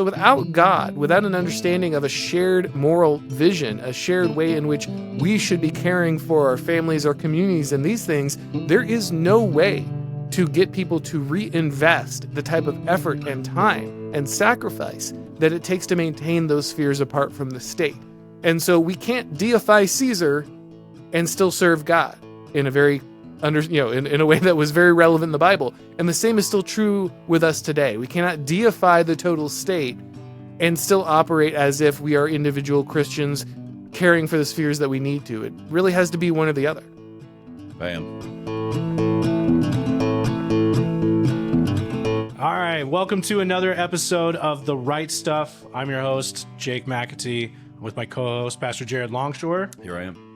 So without God, without an understanding of a shared moral vision, a shared way in which we should be caring for our families, our communities, and these things, there is no way to get people to reinvest the type of effort and time and sacrifice that it takes to maintain those spheres apart from the state. And so we can't deify Caesar and still serve God in a very in a way that was very relevant in the Bible. And the same is still true with us today. We cannot deify the total state and still operate as if we are individual Christians caring for the spheres that we need to. It really has to be one or the other. Bam. All right, welcome to another episode of The Right Stuff. I'm your host, Jake McAtee, with my co-host, Pastor Jared Longshore. Here I am.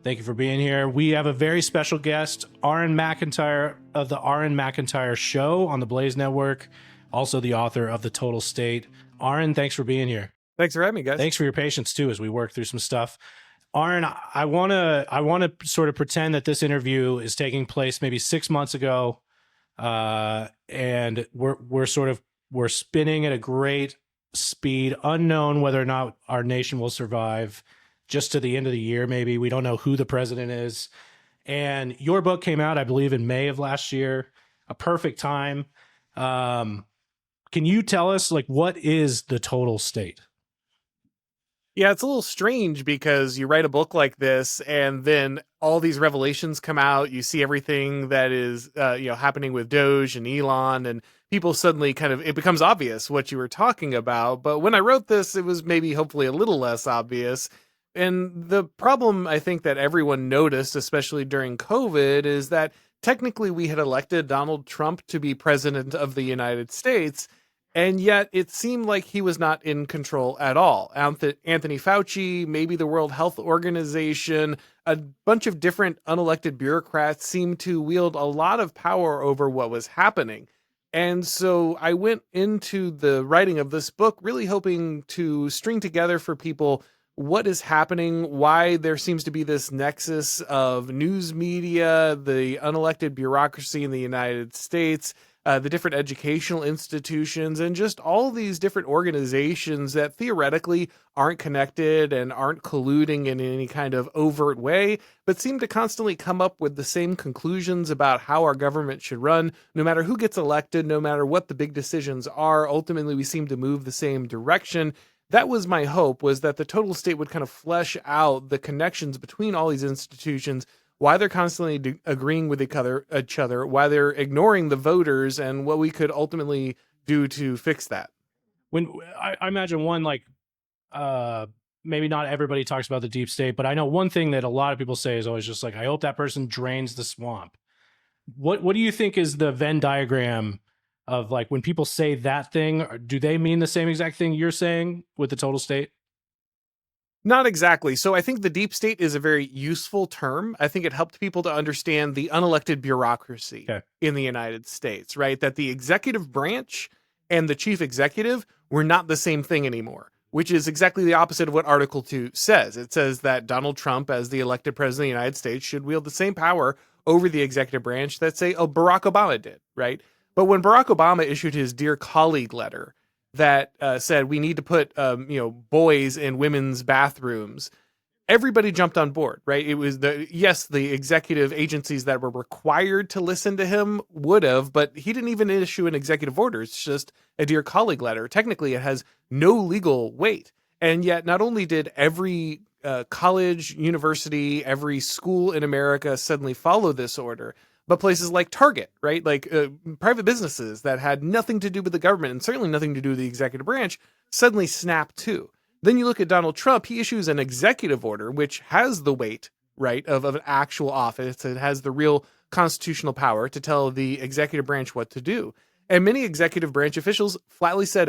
Thank you for being here. We have a very special guest, Auron MacIntyre of the Auron MacIntyre Show on the Blaze Network, also the author of The Total State. Auron, thanks for being here. Thanks for having me, guys. Thanks for your patience, too, as we work through some stuff. Auron, I want to sort of pretend that this interview is taking place maybe 6 months ago, and we're spinning at a great speed, unknown whether or not our nation will survive. Just to the end of the year, maybe. We don't know who the president is. And your book came out, I believe, in May of last year. A perfect time. Can you tell us, what is the total state? Yeah, it's a little strange because you write a book like this and then all these revelations come out. You see everything that is happening with Doge and Elon, and people suddenly it becomes obvious what you were talking about. But when I wrote this, it was maybe hopefully a little less obvious. And the problem I think that everyone noticed, especially during COVID, is that technically we had elected Donald Trump to be president of the United States, and yet it seemed like he was not in control at all. Anthony Fauci, maybe the World Health Organization, a bunch of different unelected bureaucrats seemed to wield a lot of power over what was happening. And so I went into the writing of this book really hoping to string together for people what is happening, why there seems to be this nexus of news media, the unelected bureaucracy in the United States, the different educational institutions, and just all these different organizations that theoretically aren't connected and aren't colluding in any kind of overt way, but seem to constantly come up with the same conclusions about how our government should run. No matter who gets elected, no matter what the big decisions are, ultimately we seem to move the same direction. That was my hope, was that the total state would kind of flesh out the connections between all these institutions, why they're constantly agreeing with each other, why they're ignoring the voters, and what we could ultimately do to fix that. When I imagine one, maybe not everybody talks about the deep state, but I know one thing that a lot of people say is always just I hope that person drains the swamp. What do you think is the Venn diagram of when people say that thing? Do they mean the same exact thing you're saying with the total state? Not exactly. So I think the deep state is a very useful term. I think it helped people to understand the unelected bureaucracy in the United States, right? That the executive branch and the chief executive were not the same thing anymore, which is exactly the opposite of what Article 2 says. It says that Donald Trump, as the elected president of the United States, should wield the same power over the executive branch that, say, Barack Obama did, right? But when Barack Obama issued his Dear Colleague letter that said we need to put boys in women's bathrooms, everybody jumped on board, right? It was the executive agencies that were required to listen to him would have, but he didn't even issue an executive order. It's just a Dear Colleague letter. Technically, it has no legal weight. And yet, not only did every college, university, every school in America suddenly follow this order, but places like Target, right? Private businesses that had nothing to do with the government and certainly nothing to do with the executive branch suddenly snap too. Then you look at Donald Trump, he issues an executive order, which has the weight, right, of an actual office. It has the real constitutional power to tell the executive branch what to do. And many executive branch officials flatly said,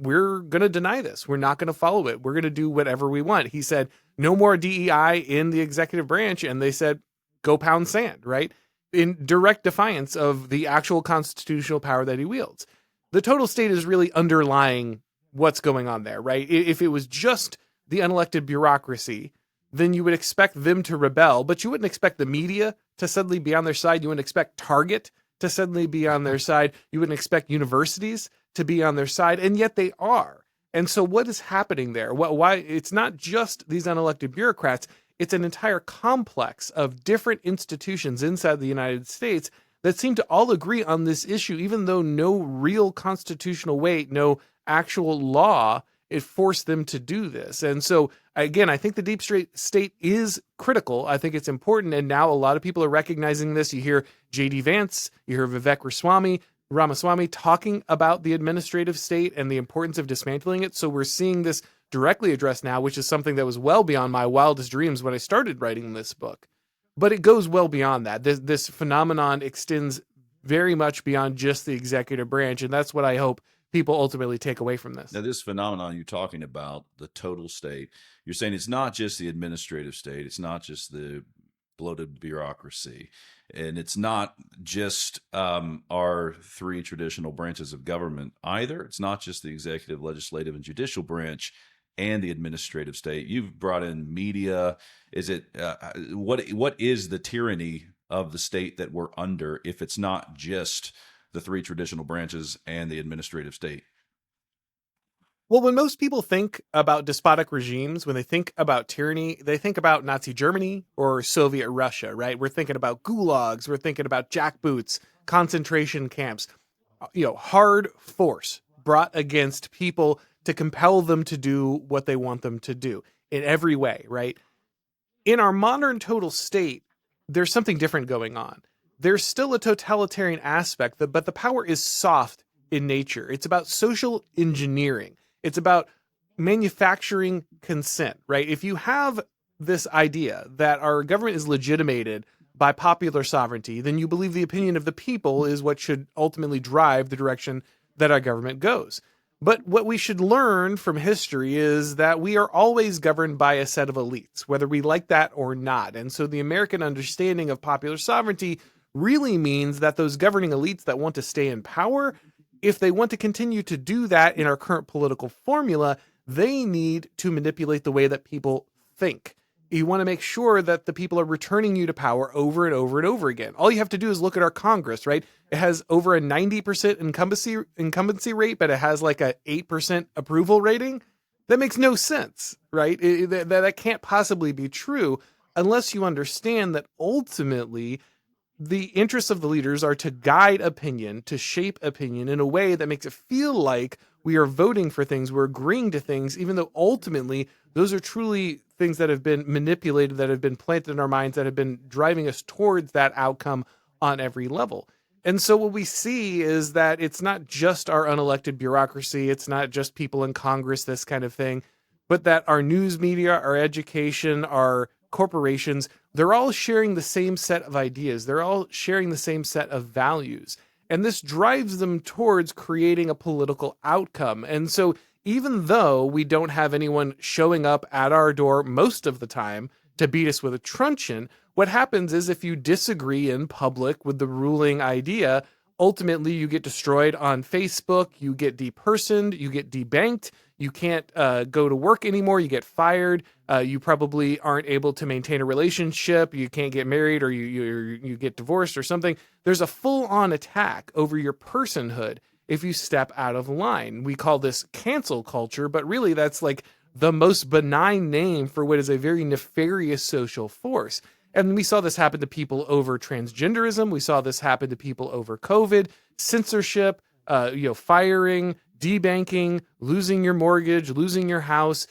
we're going to deny this. We're not going to follow it. We're going to do whatever we want. He said, no more DEI in the executive branch. And they said, go pound sand, right? In direct defiance of the actual constitutional power that he wields. The total state is really underlying what's going on there, right? If it was just the unelected bureaucracy, then you would expect them to rebel, but you wouldn't expect the media to suddenly be on their side. You wouldn't expect Target to suddenly be on their side. You wouldn't expect universities to be on their side, and yet they are. And so what is happening there? Why it's not just these unelected bureaucrats, it's an entire complex of different institutions inside the United States that seem to all agree on this issue, even though no real constitutional weight, no actual law, it forced them to do this. And so, again, I think the deep state is critical. I think it's important. And now a lot of people are recognizing this. You hear J.D. Vance, you hear Vivek Ramaswamy talking about the administrative state and the importance of dismantling it. So we're seeing this directly addressed now, which is something that was well beyond my wildest dreams when I started writing this book. But it goes well beyond that. This phenomenon extends very much beyond just the executive branch, and that's what I hope people ultimately take away from this. Now, this phenomenon you're talking about, the total state, you're saying it's not just the administrative state, it's not just the bloated bureaucracy, and it's not just our three traditional branches of government either. It's not just the executive, legislative, and judicial branch and the administrative state. You've brought in media. Is it what is the tyranny of the state that we're under if it's not just the three traditional branches and the administrative state? Well, when most people think about despotic regimes, when they think about tyranny, they think about Nazi Germany or Soviet Russia, right? We're thinking about gulags, we're thinking about jackboots, concentration camps, hard force brought against people to compel them to do what they want them to do in every way, right? In our modern total state, there's something different going on. There's still a totalitarian aspect, but the power is soft in nature. It's about social engineering. It's about manufacturing consent, right? If you have this idea that our government is legitimated by popular sovereignty, then you believe the opinion of the people is what should ultimately drive the direction that our government goes. But what we should learn from history is that we are always governed by a set of elites, whether we like that or not. And so the American understanding of popular sovereignty really means that those governing elites that want to stay in power, if they want to continue to do that in our current political formula, they need to manipulate the way that people think. You want to make sure that the people are returning you to power over and over and over again. All you have to do is look at our Congress, right? It has over a 90% incumbency rate, but it has like a 8% approval rating. That makes no sense, right? That can't possibly be true unless you understand that ultimately the interests of the leaders are to guide opinion, to shape opinion in a way that makes it feel like we are voting for things, we're agreeing to things, even though ultimately those are truly things that have been manipulated, that have been planted in our minds, that have been driving us towards that outcome on every level. And so what we see is that it's not just our unelected bureaucracy, it's not just people in Congress, this kind of thing, but that our news media, our education, our corporations, they're all sharing the same set of ideas. They're all sharing the same set of values. And this drives them towards creating a political outcome. And so even though we don't have anyone showing up at our door most of the time to beat us with a truncheon, what happens is if you disagree in public with the ruling idea, ultimately you get destroyed on Facebook, you get depersoned, you get debanked, you can't go to work anymore, you get fired, you probably aren't able to maintain a relationship, you can't get married, or you get divorced or something. There's a full-on attack over your personhood if you step out of line. We call this cancel culture, but really that's like the most benign name for what is a very nefarious social force. And we saw this happen to people over transgenderism. We saw this happen to people over COVID, censorship, firing, debanking, losing your mortgage, losing your house,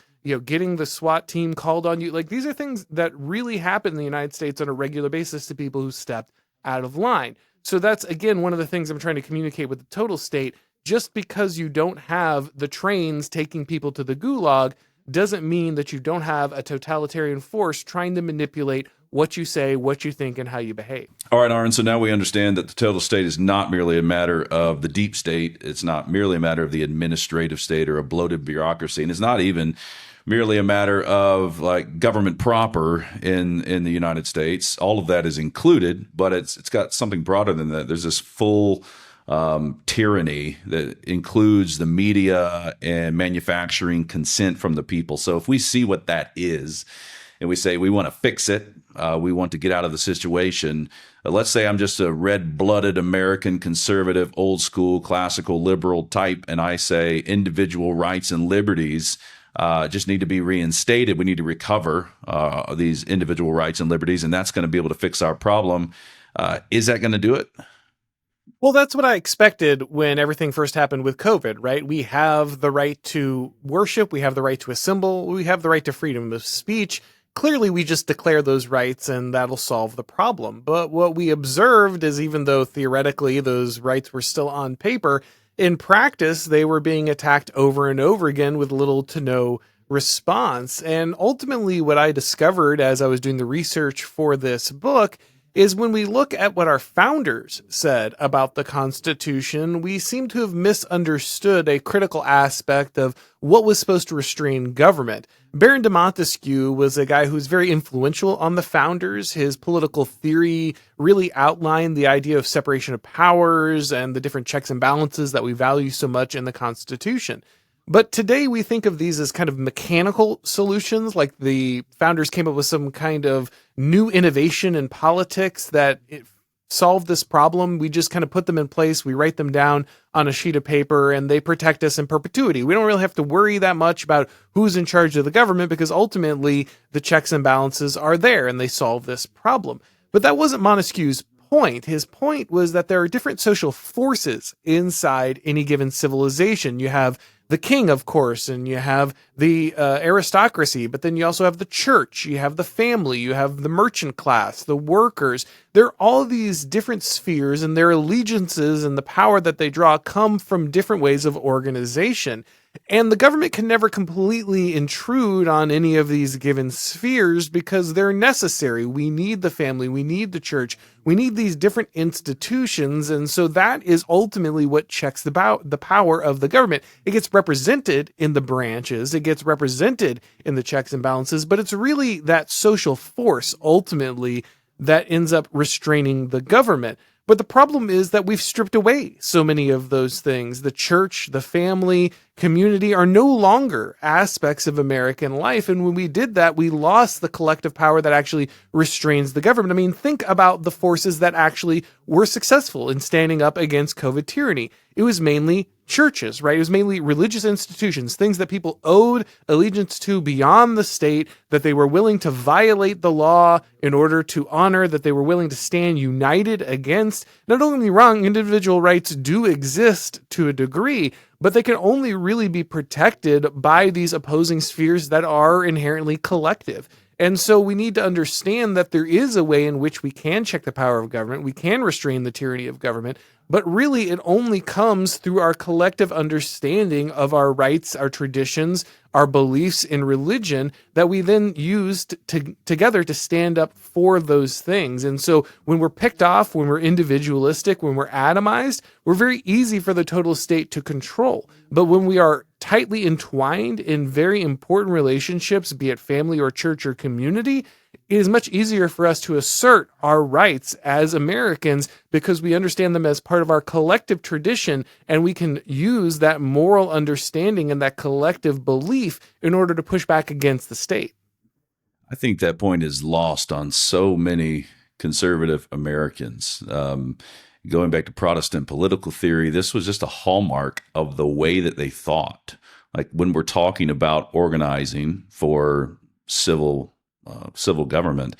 getting the SWAT team called on you. Like, these are things that really happen in the United States on a regular basis to people who stepped out of line. So that's, again, one of the things I'm trying to communicate with the total state. Just because you don't have the trains taking people to the gulag doesn't mean that you don't have a totalitarian force trying to manipulate what you say, what you think, and how you behave. All right, Auron, so now we understand that the total state is not merely a matter of the deep state. It's not merely a matter of the administrative state or a bloated bureaucracy. And it's not even merely a matter of like government proper in the United States. All of that is included, but it's got something broader than that. There's this full tyranny that includes the media and manufacturing consent from the people. So if we see what that is, and we say we want to fix it, we want to get out of the situation, let's say I'm just a red-blooded American conservative, old school, classical liberal type, and I say individual rights and liberties just need to be reinstated. We need to recover these individual rights and liberties, and that's going to be able to fix our problem. Is that going to do it? Well, that's what I expected when everything first happened with COVID, right? We have the right to worship. We have the right to assemble. We have the right to freedom of speech. Clearly, we just declare those rights and that'll solve the problem. But what we observed is even though theoretically those rights were still on paper, in practice, they were being attacked over and over again with little to no response. And ultimately, what I discovered as I was doing the research for this book is when we look at what our founders said about the Constitution, we seem to have misunderstood a critical aspect of what was supposed to restrain government. Baron de Montesquieu was a guy who's very influential on the founders. His political theory really outlined the idea of separation of powers and the different checks and balances that we value so much in the Constitution. But today we think of these as kind of mechanical solutions, like the founders came up with some kind of new innovation in politics that solved this problem. We just kind of put them in place. We write them down on a sheet of paper and they protect us in perpetuity. We don't really have to worry that much about who's in charge of the government because ultimately the checks and balances are there and they solve this problem. But that wasn't Montesquieu's point. His point was that there are different social forces inside any given civilization. You have the king, of course, and you have the aristocracy, but then you also have the church, you have the family, you have the merchant class, the workers. There are all these different spheres, and their allegiances and the power that they draw come from different ways of organization. And the government can never completely intrude on any of these given spheres because they're necessary. We need the family, we need the church, we need these different institutions. And so that is ultimately what checks the power of the government. It gets represented in the branches, it gets represented in the checks and balances, but it's really that social force ultimately that ends up restraining the government. But the problem is that we've stripped away so many of those things. The church, the family, community are no longer aspects of American life. And when we did that, we lost the collective power that actually restrains the government. I mean, think about the forces that actually were successful in standing up against COVID tyranny. It was mainly churches, right? It was mainly religious institutions, things that people owed allegiance to beyond the state, that they were willing to violate the law in order to honor, that they were willing to stand united against. Now, don't get me wrong, individual rights do exist to a degree, but they can only really be protected by these opposing spheres that are inherently collective. And so we need to understand that there is a way in which we can check the power of government, we can restrain the tyranny of government, but really it only comes through our collective understanding of our rights, our traditions, our beliefs in religion that we then used together to stand up for those things. And so when we're picked off, when we're individualistic, when we're atomized, we're very easy for the total state to control. But when we are tightly entwined in very important relationships, be it family or church or community, it is much easier for us to assert our rights as Americans because we understand them as part of our collective tradition, and we can use that moral understanding and that collective belief in order to push back against the state. I think that point is lost on so many conservative Americans. Going back to Protestant political theory, this was just a hallmark of the way that they thought. Like when we're talking about organizing for civil government,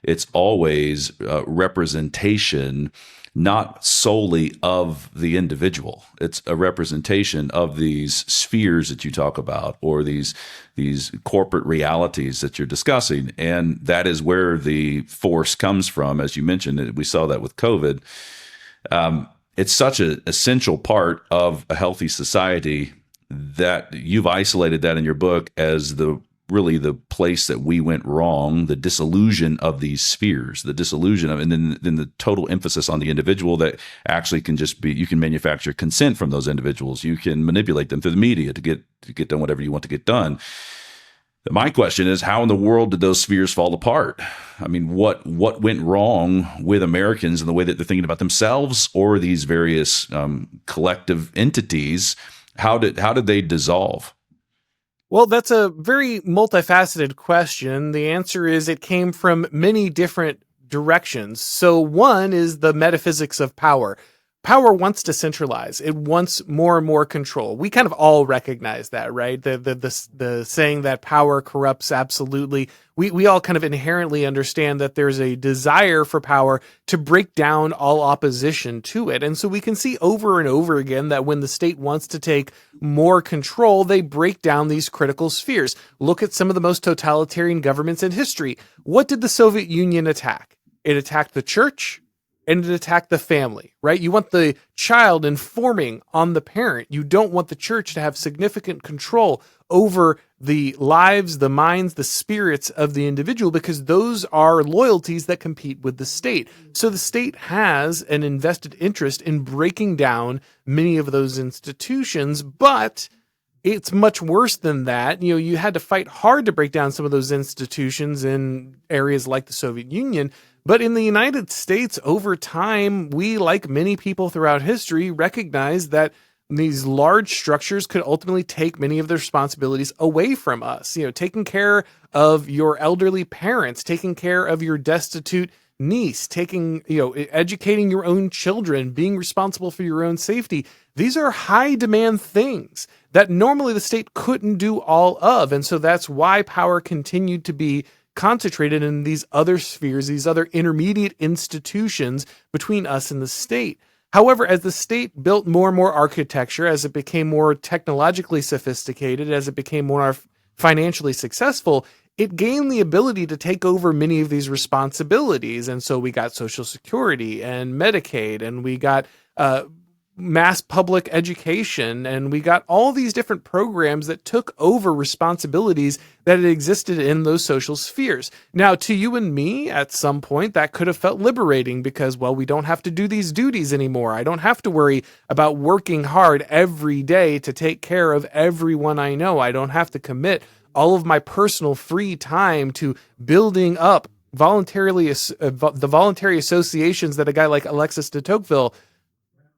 it's always representation, not solely of the individual. It's a representation of these spheres that you talk about, or these corporate realities that you're discussing. And that is where the force comes from. As you mentioned, we saw that with COVID. It's such an essential part of a healthy society that you've isolated that in your book as really the place that we went wrong, the dissolution of these spheres, the dissolution of, and then the total emphasis on the individual that actually can just be, you can manufacture consent from those individuals. You can manipulate them through the media to get done whatever you want to get done. My question is, how in the world did those spheres fall apart? I mean, what went wrong with Americans in the way that they're thinking about themselves or these various collective entities? How did they dissolve? Well, that's a very multifaceted question. The answer is it came from many different directions. So one is the metaphysics of power. Power wants to centralize. It wants more and more control. We kind of all recognize that, right? The saying that power corrupts absolutely. We all kind of inherently understand that there's a desire for power to break down all opposition to it. And so we can see over and over again that when the state wants to take more control, they break down these critical spheres. Look at some of the most totalitarian governments in history. What did the Soviet Union attack? It attacked the church, and it attacked the family, right? You want the child informing on the parent. You don't want the church to have significant control over the lives, the minds, the spirits of the individual, because those are loyalties that compete with the state. So the state has an invested interest in breaking down many of those institutions, but it's much worse than that. You know, you had to fight hard to break down some of those institutions in areas like the Soviet Union. But in the United States, over time, we, like many people throughout history, recognize that these large structures could ultimately take many of the responsibilities away from us. You know, taking care of your elderly parents, taking care of your destitute niece, educating your own children, being responsible for your own safety. These are high demand things that normally the state couldn't do all of. And so that's why power continued to be concentrated in these other spheres, these other intermediate institutions between us and the state. However, as the state built more and more architecture, as it became more technologically sophisticated, as it became more financially successful, it gained the ability to take over many of these responsibilities. And so we got Social Security and Medicaid, and we got mass public education, and we got all these different programs that took over responsibilities that had existed in those social spheres. Now, to you and me, at some point, that could have felt liberating because, well, we don't have to do these duties anymore. I don't have to worry about working hard every day to take care of everyone I know. I don't have to commit all of my personal free time to building up the voluntary associations that a guy like Alexis de Tocqueville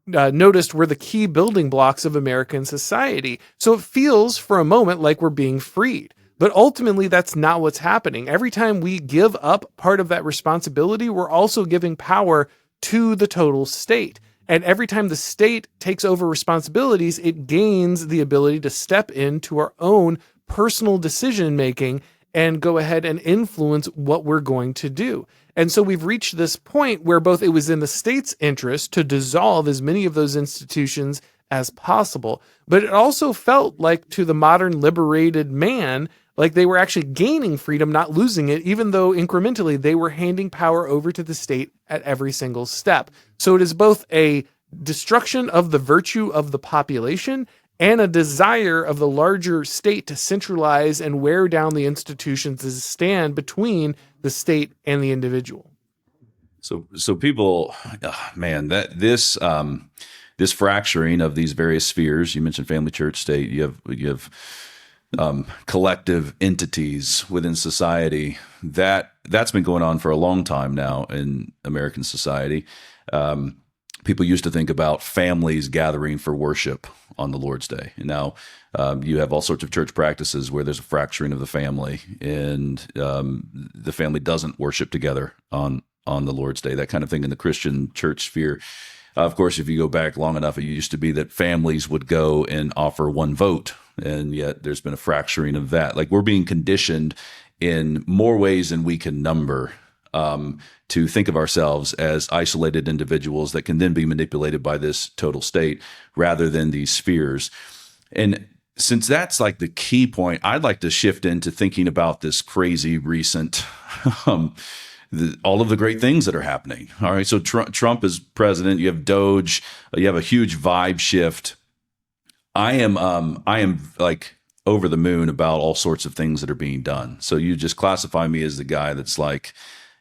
noticed were the key building blocks of American society. So it feels for a moment like we're being freed. But ultimately, that's not what's happening. Every time we give up part of that responsibility, we're also giving power to the total state. And every time the state takes over responsibilities, it gains the ability to step into our own personal decision-making and go ahead and influence what we're going to do. And so we've reached this point where both it was in the state's interest to dissolve as many of those institutions as possible, but it also felt like to the modern liberated man, like they were actually gaining freedom, not losing it, even though incrementally they were handing power over to the state at every single step. So it is both a destruction of the virtue of the population and a desire of the larger state to centralize and wear down the institutions that stand between the state and the individual. So people, man, that this fracturing of these various spheres. You mentioned family, church, state. You have collective entities within society. That's been going on for a long time now in American society. People used to think about families gathering for worship on the Lord's Day. And now you have all sorts of church practices where there's a fracturing of the family, and the family doesn't worship together on the Lord's Day, that kind of thing in the Christian church sphere. Of course, if you go back long enough, it used to be that families would go and offer one vote, and yet there's been a fracturing of that. Like, we're being conditioned in more ways than we can number to think of ourselves as isolated individuals that can then be manipulated by this total state rather than these spheres. And since that's like the key point, I'd like to shift into thinking about this crazy recent, all of the great things that are happening. All right. So Trump is president. You have Doge. You have a huge vibe shift. I am like over the moon about all sorts of things that are being done. So you just classify me as the guy that's like,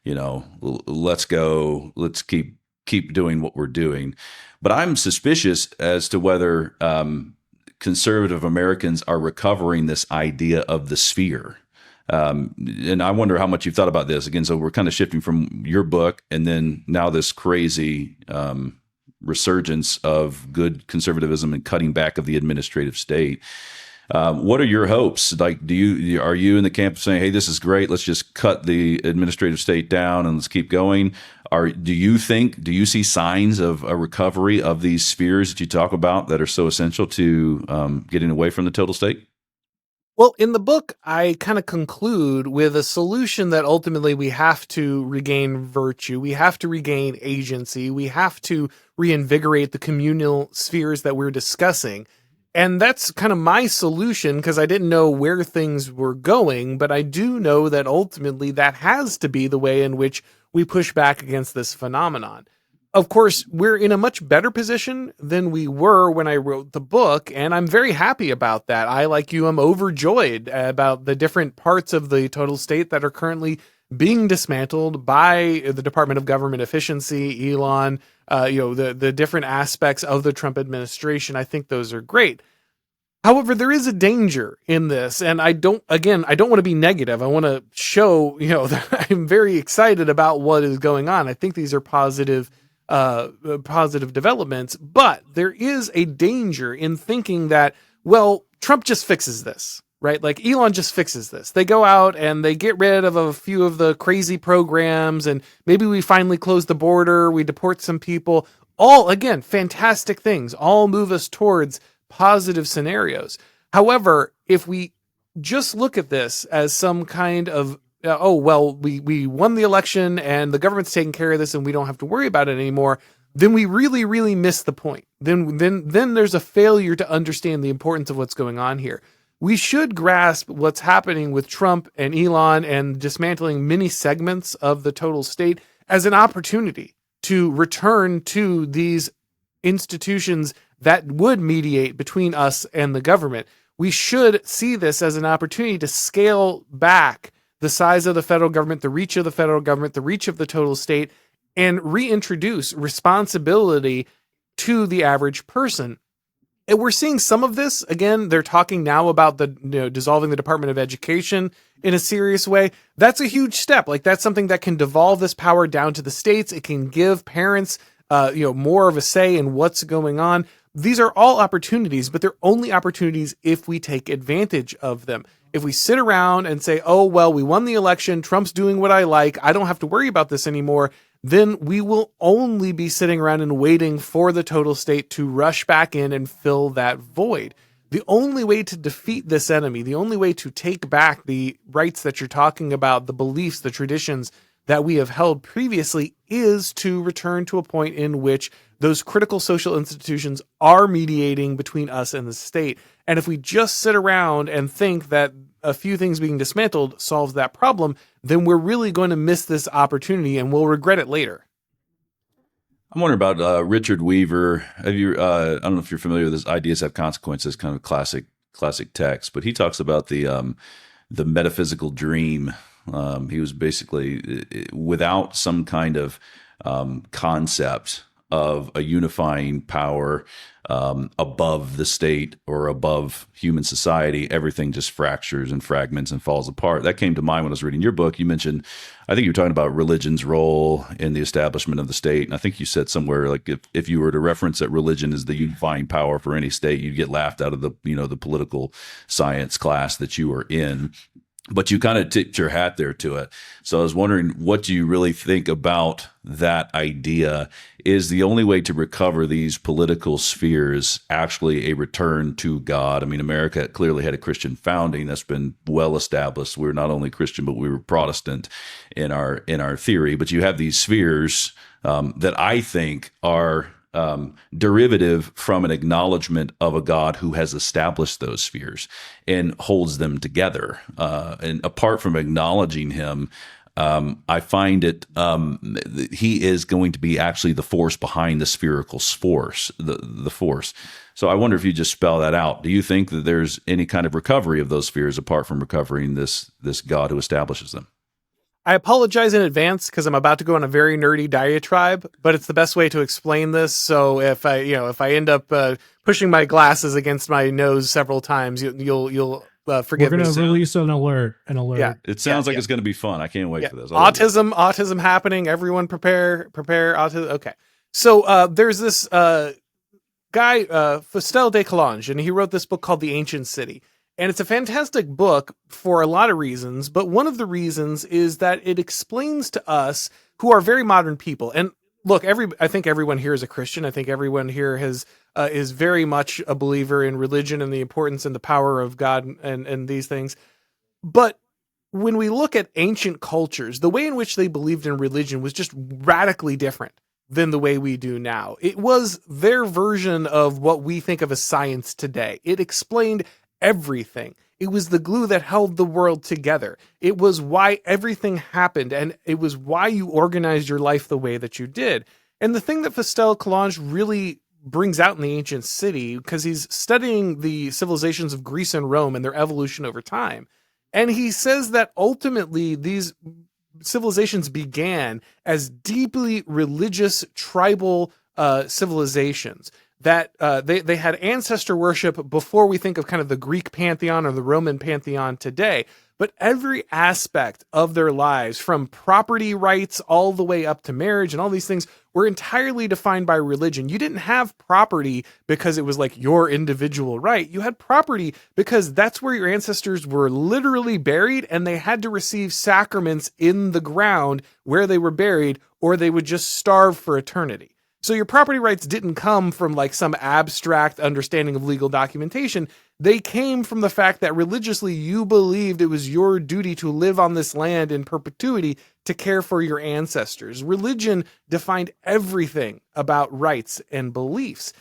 you know, let's go, let's keep doing what we're doing. But I'm suspicious as to whether conservative Americans are recovering this idea of the sphere. And I wonder how much you've thought about this. Again, so we're kind of shifting from your book and then now this crazy resurgence of good conservatism and cutting back of the administrative state. What are your hopes? Like, are you in the camp of saying, "Hey, this is great. Let's just cut the administrative state down and let's keep going"? Do you see signs of a recovery of these spheres that you talk about that are so essential to getting away from the total state? Well, in the book, I kind of conclude with a solution that ultimately we have to regain virtue. We have to regain agency. We have to reinvigorate the communal spheres that we're discussing. And that's kind of my solution, because I didn't know where things were going, but I do know that ultimately that has to be the way in which we push back against this phenomenon. Of course, we're in a much better position than we were when I wrote the book, and I'm very happy about that. I, like you, am overjoyed about the different parts of the total state that are currently being dismantled by the Department of Government Efficiency, Elon, the different aspects of the Trump administration. I think those are great. However, there is a danger in this, and I don't want to be negative. I want to show, that I'm very excited about what is going on. I think these are positive developments, but there is a danger in thinking that, well, Trump just fixes this, right? Like Elon just fixes this. They go out and they get rid of a few of the crazy programs, and maybe we finally close the border, we deport some people. All, again, fantastic things, all move us towards positive scenarios. However, if we just look at this as some kind of we won the election and the government's taking care of this and we don't have to worry about it anymore, then we really, really miss the point. Then there's a failure to understand the importance of what's going on here. We should grasp what's happening with Trump and Elon and dismantling many segments of the total state as an opportunity to return to these institutions that would mediate between us and the government. We should see this as an opportunity to scale back the size of the federal government, the reach of the federal government, the reach of the total state, and reintroduce responsibility to the average person. And we're seeing some of this. Again, they're talking now about dissolving the Department of Education in a serious way. That's a huge step. Like, that's something that can devolve this power down to the states. It can give parents, more of a say in what's going on. These are all opportunities, but they're only opportunities if we take advantage of them. If we sit around and say, oh, well, we won the election, Trump's doing what I like, I don't have to worry about this anymore, then we will only be sitting around and waiting for the total state to rush back in and fill that void. The only way to defeat this enemy, the only way to take back the rights that you're talking about, the beliefs, the traditions that we have held previously, is to return to a point in which those critical social institutions are mediating between us and the state. And if we just sit around and think that a few things being dismantled solves that problem, then we're really going to miss this opportunity and we'll regret it later. I'm wondering about Richard Weaver. I don't know if you're familiar with this Ideas Have Consequences, kind of classic text, but he talks about the metaphysical dream. He was basically without some kind of concept of a unifying power above the state or above human society, everything just fractures and fragments and falls apart. That came to mind when I was reading your book. You mentioned, I think you were talking about religion's role in the establishment of the state. And I think you said somewhere, like, if you were to reference that religion is the unifying power for any state, you'd get laughed out of the political science class that you were in. But you kind of tipped your hat there to it. So I was wondering, what do you really think about that idea? Is the only way to recover these political spheres actually a return to God? I mean, America clearly had a Christian founding that's been well established. We're not only Christian, but we were Protestant in our theory. But you have these spheres that I think are derivative from an acknowledgement of a God who has established those spheres and holds them together. And apart from acknowledging him, I find it he is going to be actually the force behind the spherical force, the force. So I wonder if you just spell that out. Do you think that there's any kind of recovery of those spheres apart from recovering this God who establishes them? I apologize in advance because I'm about to go on a very nerdy diatribe, but it's the best way to explain this. So if I end up pushing my glasses against my nose several times, you'll forgive me. We're going to release an alert. Yeah. It sounds like it's going to be fun. I can't wait for this. Autism happening. Everyone prepare autism. Okay. So there's this guy, Fustel de Coulanges, and he wrote this book called The Ancient City. And it's a fantastic book for a lot of reasons, but one of the reasons is that it explains to us who are very modern people. And look, I think everyone here is a Christian. I think everyone here is very much a believer in religion and the importance and the power of God and these things. But when we look at ancient cultures, the way in which they believed in religion was just radically different than the way we do now. It was their version of what we think of as science today. It explained everything. It was the glue that held the world together. It was why everything happened, and it was why you organized your life the way that you did. And the thing that Fastel Calange really brings out in the ancient city, because he's studying the civilizations of Greece and Rome and their evolution over time, and he says that ultimately these civilizations began as deeply religious tribal civilizations, that they had ancestor worship before we think of kind of the Greek pantheon or the Roman pantheon today. But every aspect of their lives, from property rights all the way up to marriage and all these things, were entirely defined by religion. You didn't have property because it was like your individual right. You had property because that's where your ancestors were literally buried, and they had to receive sacraments in the ground where they were buried, or they would just starve for eternity. So your property rights didn't come from like some abstract understanding of legal documentation. They came from the fact that religiously you believed it was your duty to live on this land in perpetuity to care for your ancestors. Religion defined everything about rights and beliefs.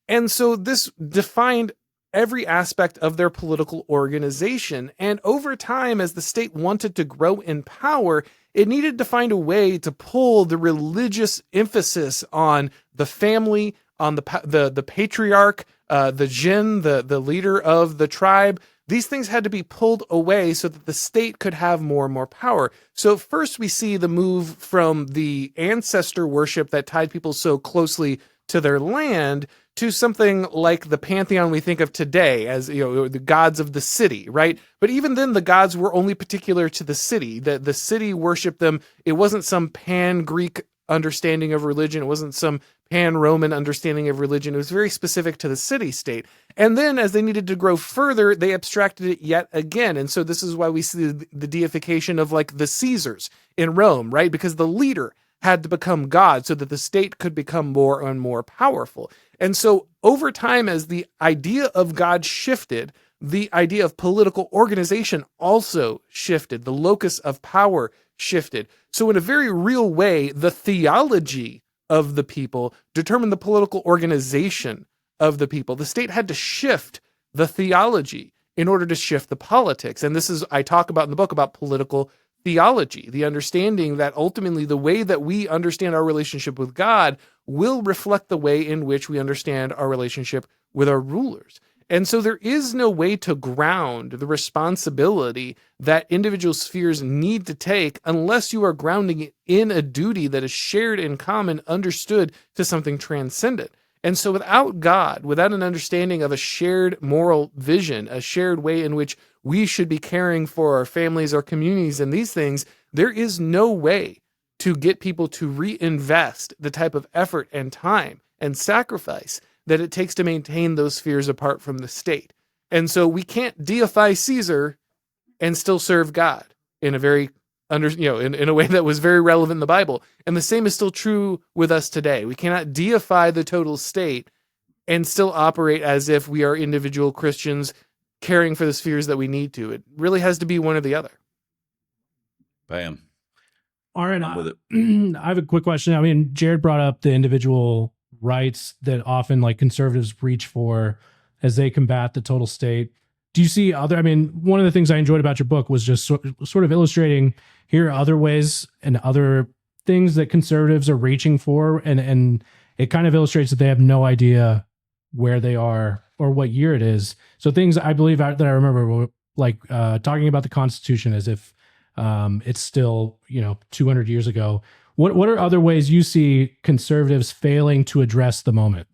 And so this defined every aspect of their political organization. And over time, as the state wanted to grow in power, it needed to find a way to pull the religious emphasis on the family, on the patriarch, the jinn, the leader of the tribe. These things had to be pulled away so that the state could have more and more power. So first we see the move from the ancestor worship that tied people so closely to their land to something like the pantheon we think of today as, the gods of the city, right? But even then, the gods were only particular to the city. The city worshiped them. It wasn't some pan-Greek understanding of religion. It wasn't some pan-Roman understanding of religion. It was very specific to the city-state. And then, as they needed to grow further, they abstracted it yet again. And so this is why we see the deification of like the Caesars in Rome, right? Because the leader had to become God so that the state could become more and more powerful. And so over time, as the idea of God shifted, the idea of political organization also shifted. The locus of power shifted. So in a very real way, the theology of the people determined the political organization of the people. The state had to shift the theology in order to shift the politics. And this is, I talk about in the book about political theology, the understanding that ultimately the way that we understand our relationship with God will reflect the way in which we understand our relationship with our rulers. And so there is no way to ground the responsibility that individual spheres need to take unless you are grounding it in a duty that is shared in common, understood to something transcendent. And so without God, without an understanding of a shared moral vision, a shared way in which we should be caring for our families, our communities, and these things, there is no way to get people to reinvest the type of effort and time and sacrifice that it takes to maintain those spheres apart from the state. And so we can't deify Caesar and still serve God in a very in a way that was very relevant in the Bible. And the same is still true with us today. We cannot deify the total state and still operate as if we are individual Christians caring for the spheres that we need to. It really has to be one or the other. Bam. Auron, I have a quick question. I mean, Jared brought up the individual rights that often like conservatives reach for as they combat the total state. Do you see one of the things I enjoyed about your book was just sort of illustrating here are other ways and other things that conservatives are reaching for. And it kind of illustrates that they have no idea where they are or what year it is. So things I believe that I remember were like talking about the Constitution as if it's still, 200 years ago. What are other ways you see conservatives failing to address the moment?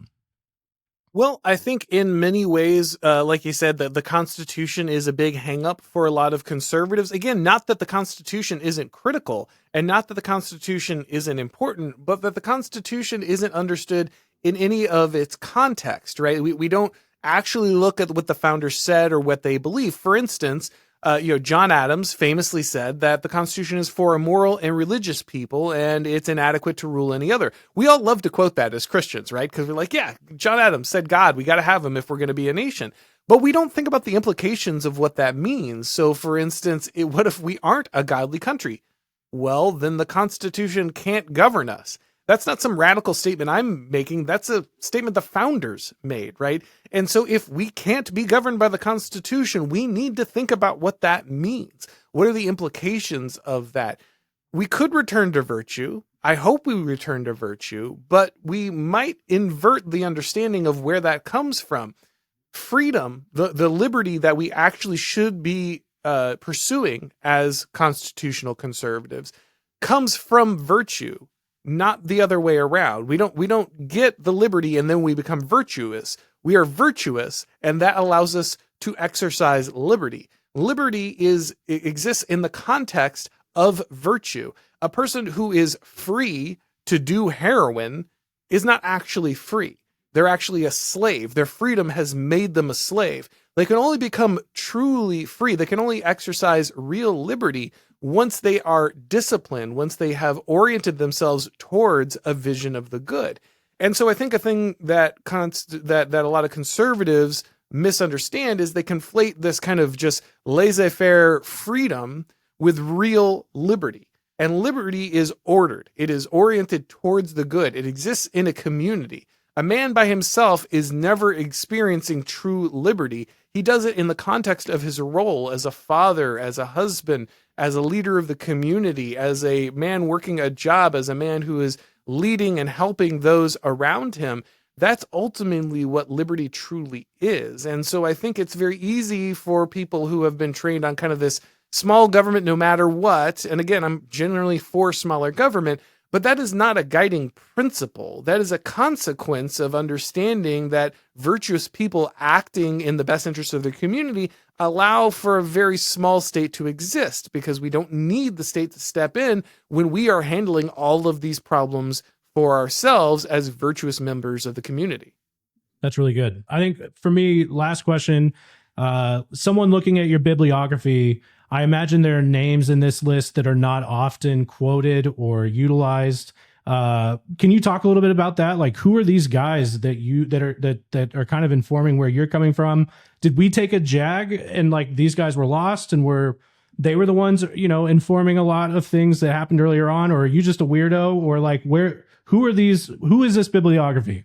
Well, I think in many ways, like you said, that the Constitution is a big hang-up for a lot of conservatives. Again, not that the Constitution isn't critical and not that the Constitution isn't important, but that the Constitution isn't understood in any of its context, right? We don't actually look at what the founders said or what they believe. For instance, John Adams famously said that the Constitution is for a moral and religious people, and it's inadequate to rule any other. We all love to quote that as Christians, right? Because we're like, yeah, John Adams said God, we got to have him if we're going to be a nation. But we don't think about the implications of what that means. So, for instance, what if we aren't a godly country? Well, then the Constitution can't govern us. That's not some radical statement I'm making. That's a statement the founders made, right? And so if we can't be governed by the Constitution, we need to think about what that means. What are the implications of that? We could return to virtue. I hope we return to virtue, but we might invert the understanding of where that comes from. Freedom, the liberty that we actually should be pursuing as constitutional conservatives, comes from virtue, not the other way around. We don't get the liberty and then we become virtuous. We are virtuous, and that allows us to exercise liberty. Liberty exists in the context of virtue. A person who is free to do heroin is not actually free. They're actually a slave. Their freedom has made them a slave. They can only become truly free. They can only exercise real liberty once they are disciplined, once they have oriented themselves towards a vision of the good. And so I think a thing that a lot of conservatives misunderstand is they conflate this kind of just laissez-faire freedom with real liberty. And liberty is ordered. It is oriented towards the good. It exists in a community. A man by himself is never experiencing true liberty. He does it in the context of his role as a father, as a husband, as a leader of the community, as a man working a job, as a man who is leading and helping those around him. That's ultimately what liberty truly is. And so I think it's very easy for people who have been trained on kind of this small government no matter what. And again, I'm generally for smaller government, but that is not a guiding principle. That is a consequence of understanding that virtuous people acting in the best interest of the community allow for a very small state to exist, because we don't need the state to step in when we are handling all of these problems for ourselves as virtuous members of the community. That's really good. I think for me, last question, someone looking at your bibliography, I imagine there are names in this list that are not often quoted or utilized. Can you talk a little bit about that? Like, who are these guys that are kind of informing where you're coming from? Did we take a jag and like these guys were lost and they were the ones, informing a lot of things that happened earlier on? Or are you just a weirdo? Or like, who is this bibliography?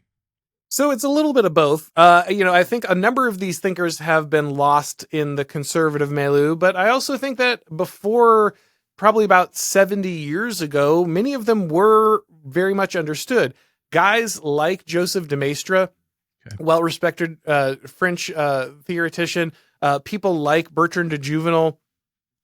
So it's a little bit of both. I think a number of these thinkers have been lost in the conservative milieu, but I also think that before probably about 70 years ago, many of them were very much understood. Guys like Joseph de Maistre, well-respected French theoretician, people like Bertrand de Juvenal,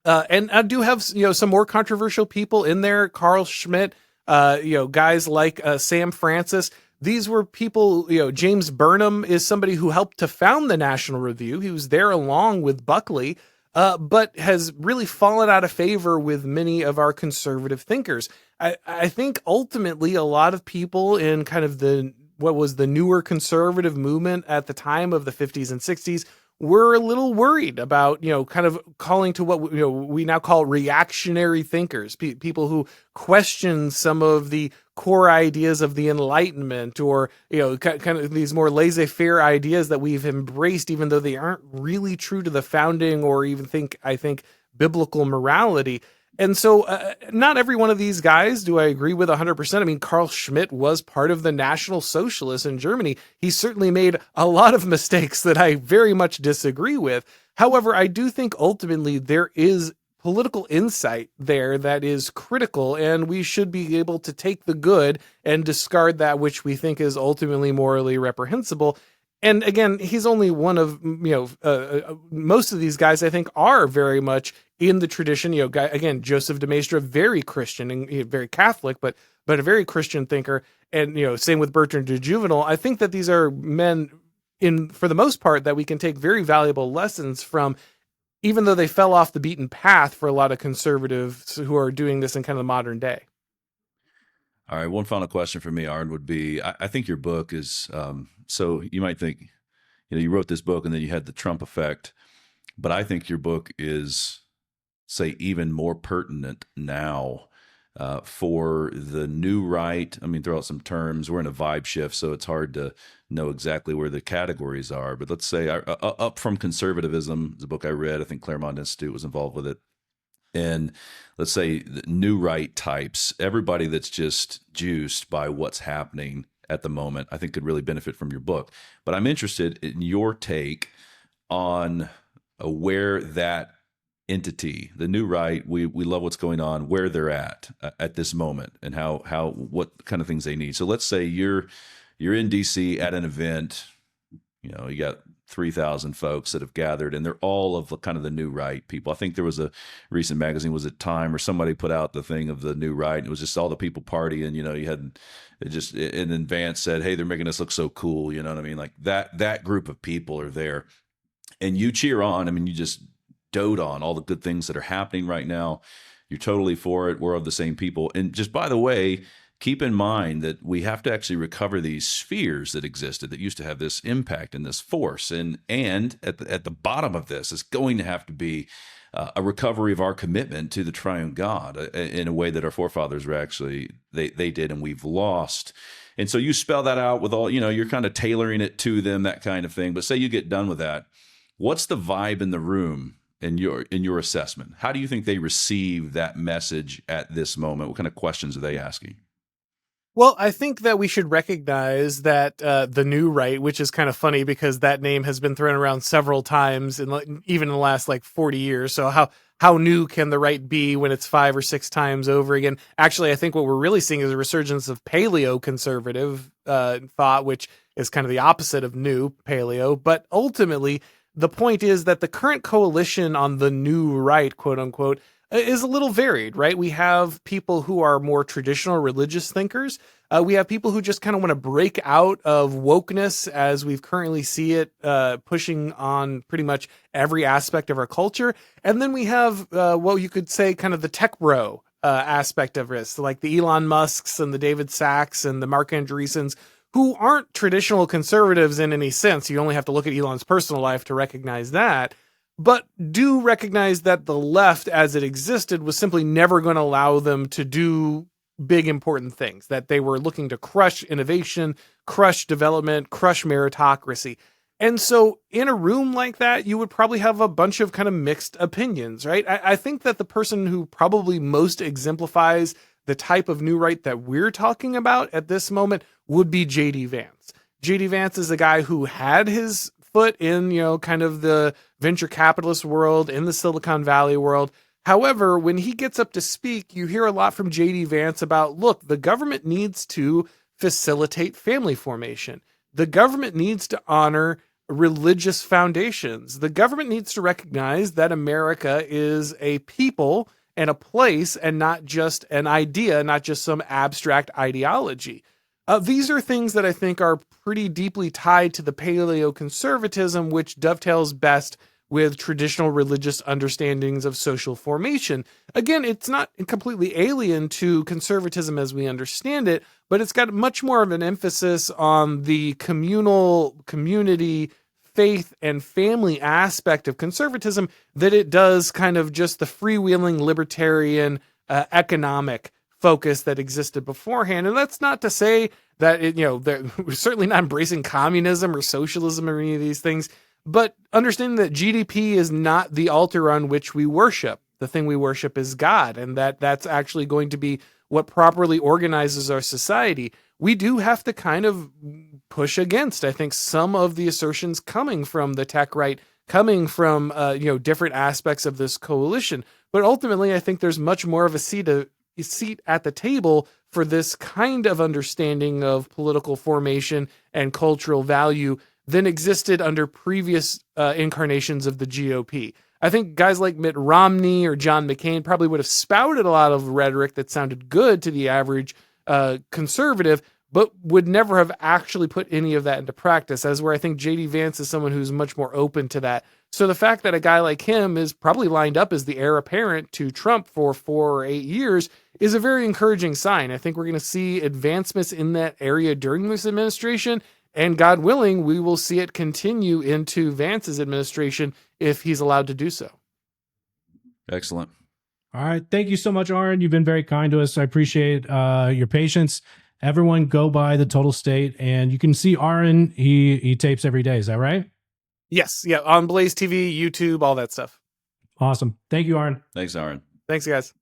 and I do have some more controversial people in there. Carl Schmitt, guys like Sam Francis. These were people, James Burnham is somebody who helped to found the National Review. He was there along with Buckley, but has really fallen out of favor with many of our conservative thinkers. I think ultimately a lot of people in kind of what was the newer conservative movement at the time of the 50s and 60s were a little worried about, kind of calling to what we now call reactionary thinkers, people who question some of the core ideas of the Enlightenment, or kind of these more laissez-faire ideas that we've embraced, even though they aren't really true to the founding or even I think biblical morality. And so not every one of these guys do I agree with 100%. I mean, Carl Schmitt was part of the National Socialists in Germany. He certainly made a lot of mistakes that I very much disagree with. However, I do think ultimately there is political insight there that is critical, and we should be able to take the good and discard that which we think is ultimately morally reprehensible. And again, he's only one of, most of these guys I think are very much in the tradition. Again, Joseph de Maistre, very Christian and very Catholic, but a very Christian thinker. And, same with Bertrand de Juvenal. I think that these are men for the most part that we can take very valuable lessons from, even though they fell off the beaten path for a lot of conservatives who are doing this in kind of the modern day. All right. One final question for me, Auron, would be, I think your book is, so you might think, you wrote this book and then you had the Trump effect, but I think your book is, say, even more pertinent now for the new right. I mean, throw out some terms. We're in a vibe shift, so it's hard to know exactly where the categories are. But let's say Up from Conservatism is a book I read. I think Claremont Institute was involved with it. And let's say the new right types, everybody that's just juiced by what's happening at the moment, I think could really benefit from your book. But I'm interested in your take on where that entity, the new right, we love what's going on, where they're at this moment, and what kind of things they need. So let's say you're in DC at an event, you got 3,000 folks that have gathered, and they're all of kind of the new right people. I think there was a recent magazine, was it Time, or somebody put out the thing of the new right, and it was just all the people partying. You had it just, and then Vance said, "Hey, they're making us look so cool." You know what I mean? Like that group of people are there, and you cheer on. I mean, you just dote on all the good things that are happening right now. You're totally for it. We're of the same people. And just by the way, keep in mind that we have to actually recover these spheres that existed that used to have this impact and this force. And at the bottom of this is going to have to be a recovery of our commitment to the triune God in a way that our forefathers were actually, they did, and we've lost. And so you spell that out with all, you're kind of tailoring it to them, that kind of thing. But say you get done with that, what's the vibe in the room in your assessment? How do you think they receive that message at this moment? What kind of questions are they asking? Well, I think that we should recognize that the new right, which is kind of funny because that name has been thrown around several times, even in the last 40 years. So how new can the right be when it's 5 or 6 times over again? Actually, I think what we're really seeing is a resurgence of paleo-conservative thought, which is kind of the opposite of new paleo. But ultimately, the point is that the current coalition on the new right, quote unquote, is a little varied, right? We have people who are more traditional religious thinkers. We have people who just kind of want to break out of wokeness as we've currently see it pushing on pretty much every aspect of our culture. And then we have what you could say kind of the tech bro aspect of this, like the Elon Musks and the David Sacks and the Mark Andreessens, who aren't traditional conservatives in any sense. You only have to look at Elon's personal life to recognize that, but do recognize that the left as it existed was simply never going to allow them to do big, important things, that they were looking to crush innovation, crush development, crush meritocracy. And so in a room like that, you would probably have a bunch of kind of mixed opinions, right? I think that the person who probably most exemplifies the type of new right that we're talking about at this moment would be J.D. Vance. J.D. Vance is a guy who had his foot in, kind of the venture capitalist world, in the Silicon Valley world. However, when he gets up to speak, you hear a lot from J.D. Vance about, look, the government needs to facilitate family formation. The government needs to honor religious foundations. The government needs to recognize that America is a people and a place and not just an idea, not just some abstract ideology. These are things that I think are pretty deeply tied to the paleo-conservatism, which dovetails best with traditional religious understandings of social formation. Again, it's not completely alien to conservatism as we understand it, but it's got much more of an emphasis on the community, faith, and family aspect of conservatism that it does kind of just the freewheeling libertarian economic focus that existed beforehand. And that's not to say that we're certainly not embracing communism or socialism or any of these things, but understanding that GDP is not the altar on which we worship. The thing we worship is God, and that's actually going to be what properly organizes our society. We do have to kind of push against, I think, some of the assertions coming from the tech right, coming from different aspects of this coalition. But ultimately, I think there's much more of a seat at the table for this kind of understanding of political formation and cultural value than existed under previous incarnations of the GOP. I think guys like Mitt Romney or John McCain probably would have spouted a lot of rhetoric that sounded good to the average conservative, but would never have actually put any of that into practice, as where I think J.D. Vance is someone who's much more open to that. So the fact that a guy like him is probably lined up as the heir apparent to Trump for 4 or 8 years is a very encouraging sign. I think we're going to see advancements in that area during this administration, And God willing, we will see it continue into Vance's administration if he's allowed to do so. Excellent. All right. Thank you so much, Auron. You've been very kind to us. I appreciate your patience. Everyone go by the Total State, and you can see Auron. He tapes every day. Is that right? Yes. Yeah. On Blaze TV, YouTube, all that stuff. Awesome. Thank you, Auron. Thanks, Auron. Thanks, guys.